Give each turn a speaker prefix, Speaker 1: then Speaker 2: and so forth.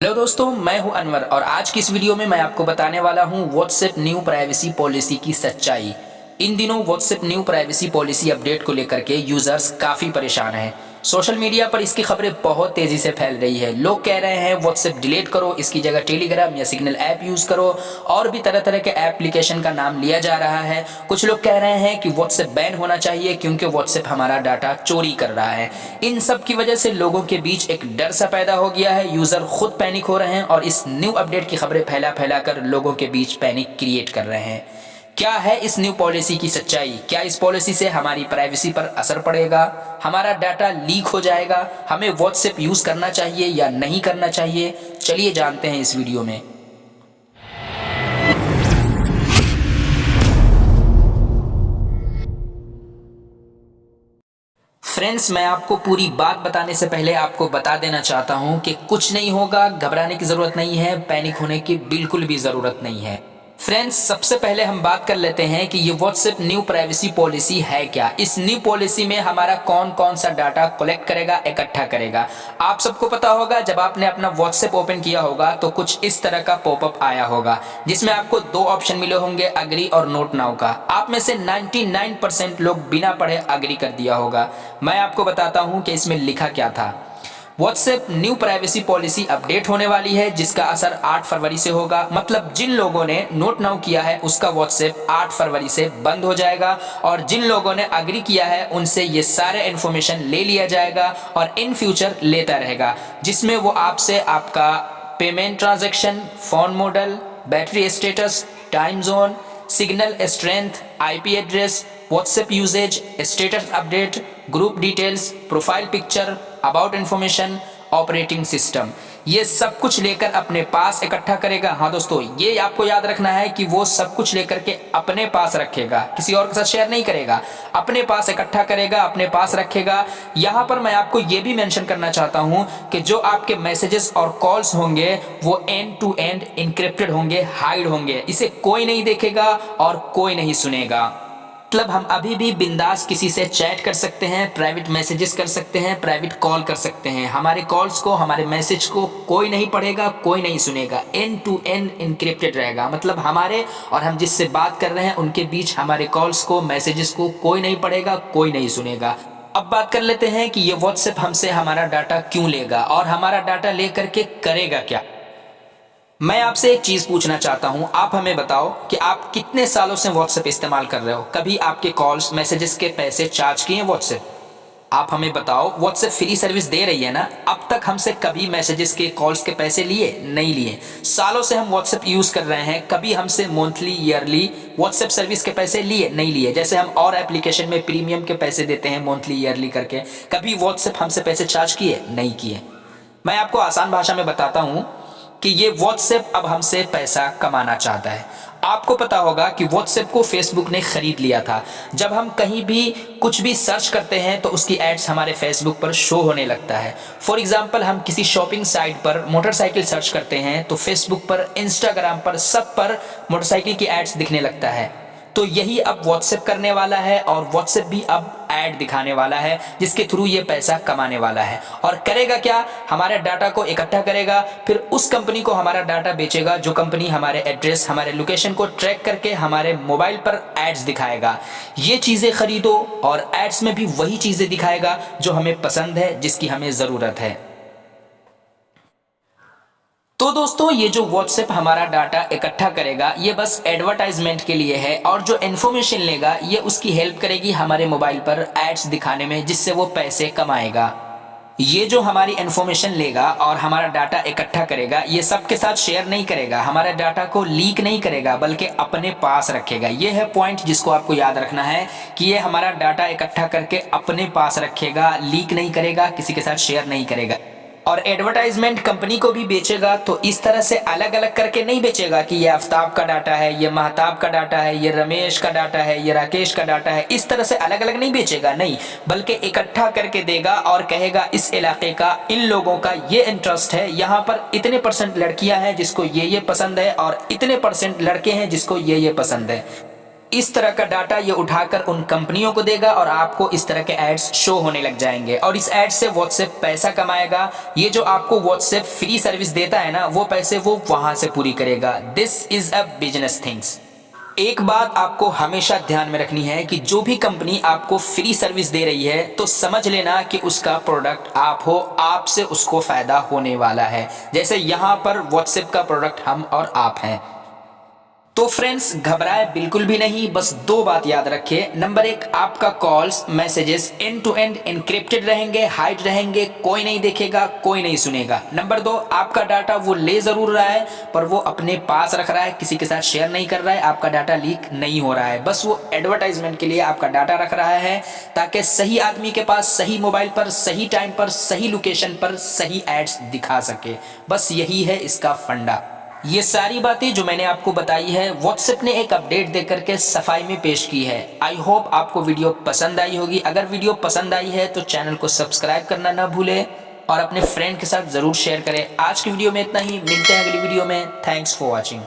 Speaker 1: Hello दोस्तों, मैं हूं अनवर और आज की इस वीडियो में मैं आपको बताने वाला हूं व्हाट्सएप न्यू प्राइवेसी पॉलिसी की सच्चाई। इन दिनों WhatsApp new privacy policy update को लेकर के यूजर्स काफ़ी परेशान हैं। सोशल मीडिया पर इसकी खबरें बहुत तेज़ी से फैल रही है। लोग कह रहे हैं व्हाट्सएप डिलीट करो, इसकी जगह टेलीग्राम या सिग्नल ऐप यूज़ करो, और भी तरह तरह के एप्लीकेशन का नाम लिया जा रहा है। कुछ लोग कह रहे हैं कि व्हाट्सएप बैन होना चाहिए क्योंकि व्हाट्सएप हमारा डाटा चोरी कर रहा है। इन सब की वजह से लोगों के बीच एक डर सा पैदा हो गया है। यूज़र खुद पैनिक हो रहे हैं और इस न्यू अपडेट की खबरें फैला फैला कर लोगों के बीच पैनिक क्रिएट कर रहे हैं। क्या है इस न्यू पॉलिसी की सच्चाई? क्या इस पॉलिसी से हमारी प्राइवेसी पर असर पड़ेगा? हमारा डाटा लीक हो जाएगा? हमें व्हाट्सएप यूज़ करना चाहिए या नहीं करना चाहिए? चलिए जानते हैं इस वीडियो में। फ्रेंड्स, मैं आपको पूरी बात बताने से पहले आपको बता देना चाहता हूं कि कुछ नहीं होगा, घबराने की ज़रूरत नहीं है, पैनिक होने की बिल्कुल भी ज़रूरत नहीं है। फ्रेंड्स, सबसे पहले हम बात कर लेते हैं कि ये व्हाट्सएप न्यू प्राइवेसी पॉलिसी है क्या। इस न्यू पॉलिसी में हमारा कौन कौन सा डाटा कलेक्ट करेगा, इकट्ठा करेगा। आप सबको पता होगा, जब आपने अपना व्हाट्सएप ओपन किया होगा तो कुछ इस तरह का पॉपअप आया होगा जिसमें आपको दो ऑप्शन मिले होंगे, अग्री और नोट नाउ का। आप में से 99% लोग बिना पढ़े अग्री कर दिया होगा। मैं आपको बताता हूं कि इसमें लिखा क्या था। WhatsApp new privacy policy update होने वाली है जिसका असर 8 फरवरी से होगा। मतलब जिन लोगों ने नोट नाउ किया है उसका व्हाट्सएप 8 फरवरी से बंद हो जाएगा, और जिन लोगों ने अग्री किया है उनसे ये सारे इन्फॉर्मेशन ले लिया जाएगा और इन फ्यूचर लेता रहेगा, जिसमें वो आपसे आपका payment transaction, phone model, battery status, time zone, signal strength, IP address, WhatsApp usages, status update, group details, profile picture, about information, operating system, ये सब कुछ लेकर अपने पास इकट्ठा करेगा। हाँ दोस्तों, ये आपको याद रखना है कि वो सब कुछ लेकर के अपने पास रखेगा, किसी और के साथ शेयर नहीं करेगा, अपने पास इकट्ठा करेगा, अपने पास रखेगा। यहाँ पर मैं आपको ये भी मेंशन करना चाहता हूँ कि जो आपके मैसेजेस और कॉल्स होंगे वो एंड टू एंड इनक्रिप्टेड होंगे, हाइड होंगे, इसे कोई नहीं देखेगा और कोई नहीं सुनेगा। मतलब हम अभी भी बिंदास किसी से चैट कर सकते हैं, प्राइवेट मैसेजेस कर सकते हैं, प्राइवेट कॉल कर सकते हैं। हमारे कॉल्स को, हमारे मैसेज को कोई नहीं पढ़ेगा, कोई नहीं सुनेगा, एंड टू एंड इनक्रिप्टेड रहेगा। मतलब हमारे और हम जिससे बात कर रहे हैं उनके बीच हमारे कॉल्स को, मैसेजेस को कोई नहीं पढ़ेगा, कोई नहीं सुनेगा। अब बात कर लेते हैं कि ये व्हाट्सएप हमसे हमारा डाटा क्यों लेगा और हमारा डाटा लेकर के करेगा क्या। मैं आपसे एक चीज पूछना चाहता हूं, आप हमें बताओ कि आप कितने सालों से व्हाट्सएप इस्तेमाल कर रहे हो? कभी आपके कॉल्स, मैसेजेस के पैसे चार्ज किए व्हाट्सएप? आप हमें बताओ, व्हाट्सएप फ्री सर्विस दे रही है ना? अब तक हमसे कभी मैसेजेस के, कॉल्स के पैसे लिए? नहीं लिए। सालों से हम व्हाट्सएप यूज कर रहे हैं, कभी हमसे मंथली, ईयरली व्हाट्सएप सर्विस के पैसे लिए? नहीं लिए। जैसे हम और एप्लीकेशन में प्रीमियम के पैसे देते हैं मंथली, ईयरली करके, कभी व्हाट्सएप हमसे पैसे चार्ज किए? नहीं किए। मैं आपको आसान भाषा में बताता हूं कि ये व्हाट्सएप अब हमसे पैसा कमाना चाहता है। आपको पता होगा कि व्हाट्सएप को फेसबुक ने खरीद लिया था। जब हम कहीं भी कुछ भी सर्च करते हैं तो उसकी एड्स हमारे फेसबुक पर शो होने लगता है। फॉर एग्जांपल, हम किसी शॉपिंग साइट पर मोटरसाइकिल सर्च करते हैं तो फेसबुक पर, इंस्टाग्राम पर, सब पर मोटरसाइकिल की एड्स दिखने लगता है। तो यही अब व्हाट्सएप करने वाला है और व्हाट्सएप भी अब ऐड दिखाने वाला है जिसके थ्रू ये पैसा कमाने वाला है। और करेगा क्या? हमारे डाटा को इकट्ठा करेगा, फिर उस कंपनी को हमारा डाटा बेचेगा जो कंपनी हमारे एड्रेस, हमारे लोकेशन को ट्रैक करके हमारे मोबाइल पर एड्स दिखाएगा। ये चीज़ें खरीदो, और एड्स में भी वही चीज़ें दिखाएगा जो हमें पसंद है, जिसकी हमें ज़रूरत है। तो दोस्तों, ये जो व्हाट्सएप हमारा डाटा इकट्ठा करेगा ये बस एडवर्टाइजमेंट के लिए है, और जो इन्फॉर्मेशन लेगा ये उसकी हेल्प करेगी हमारे मोबाइल पर एड्स दिखाने में, जिससे वो पैसे कमाएगा। ये जो हमारी इन्फॉर्मेशन लेगा और हमारा डाटा इकट्ठा करेगा, ये सबके साथ शेयर नहीं करेगा, हमारे डाटा को लीक नहीं करेगा, बल्कि अपने पास रखेगा। ये है पॉइंट जिसको आपको याद रखना है कि ये हमारा डाटा इकट्ठा करके अपने पास रखेगा, लीक नहीं करेगा, किसी के साथ शेयर नहीं करेगा। और एडवर्टाइजमेंट कंपनी को भी बेचेगा तो इस तरह से अलग अलग करके नहीं बेचेगा कि ये आफ्ताब का डाटा है, ये महताब का डाटा है, ये रमेश का डाटा है, ये राकेश का डाटा है। इस तरह से अलग अलग नहीं बेचेगा, नहीं, बल्कि इकट्ठा करके देगा और कहेगा इस इलाके का, इन लोगों का ये इंटरेस्ट है, यहाँ पर इतने % लड़कियां हैं जिसको ये पसंद है, और इतने % लड़के हैं जिसको ये पसंद है। इस तरह का डाटा ये उठाकर उन कंपनियों को देगा और आपको इस तरह के एड्स शो होने लग जाएंगे और इस एड से व्हाट्सएप पैसा कमाएगा। ये जो आपको व्हाट्सएप फ्री सर्विस देता है ना, वो पैसे वो वहां से पूरी करेगा। This is a business things. एक बात आपको हमेशा ध्यान में रखनी है कि जो भी कंपनी आपको फ्री सर्विस दे रही है तो समझ लेना कि उसका प्रोडक्ट आप हो, आपसे उसको फायदा होने वाला है। जैसे यहाँ पर व्हाट्सएप का प्रोडक्ट हम और आप हैं। तो फ्रेंड्स घबराए बिल्कुल भी नहीं, बस दो बात याद रखिए। नंबर एक, आपका calls messages end to end encrypted रहेंगे, हाइड रहेंगे, कोई नहीं देखेगा, कोई नहीं सुनेगा। नंबर दो, आपका डाटा वो ले जरूर रहा है पर वो अपने पास रख रहा है, किसी के साथ शेयर नहीं कर रहा है, आपका डाटा लीक नहीं हो रहा है। बस वो एडवर्टाइजमेंट के लिए आपका डाटा रख रहा है ताकि सही आदमी के पास सही मोबाइल पर सही टाइम पर सही लोकेशन पर सही एड्स दिखा सके। बस यही है इसका फंडा। ये सारी बातें जो मैंने आपको बताई है व्हाट्सएप ने एक अपडेट देकर के सफाई में पेश की है। आई होप आपको वीडियो पसंद आई होगी। अगर वीडियो पसंद आई है तो चैनल को सब्सक्राइब करना ना भूलें और अपने फ्रेंड के साथ जरूर शेयर करें। आज की वीडियो में इतना ही, मिलते हैं अगली वीडियो में। Thanks for watching.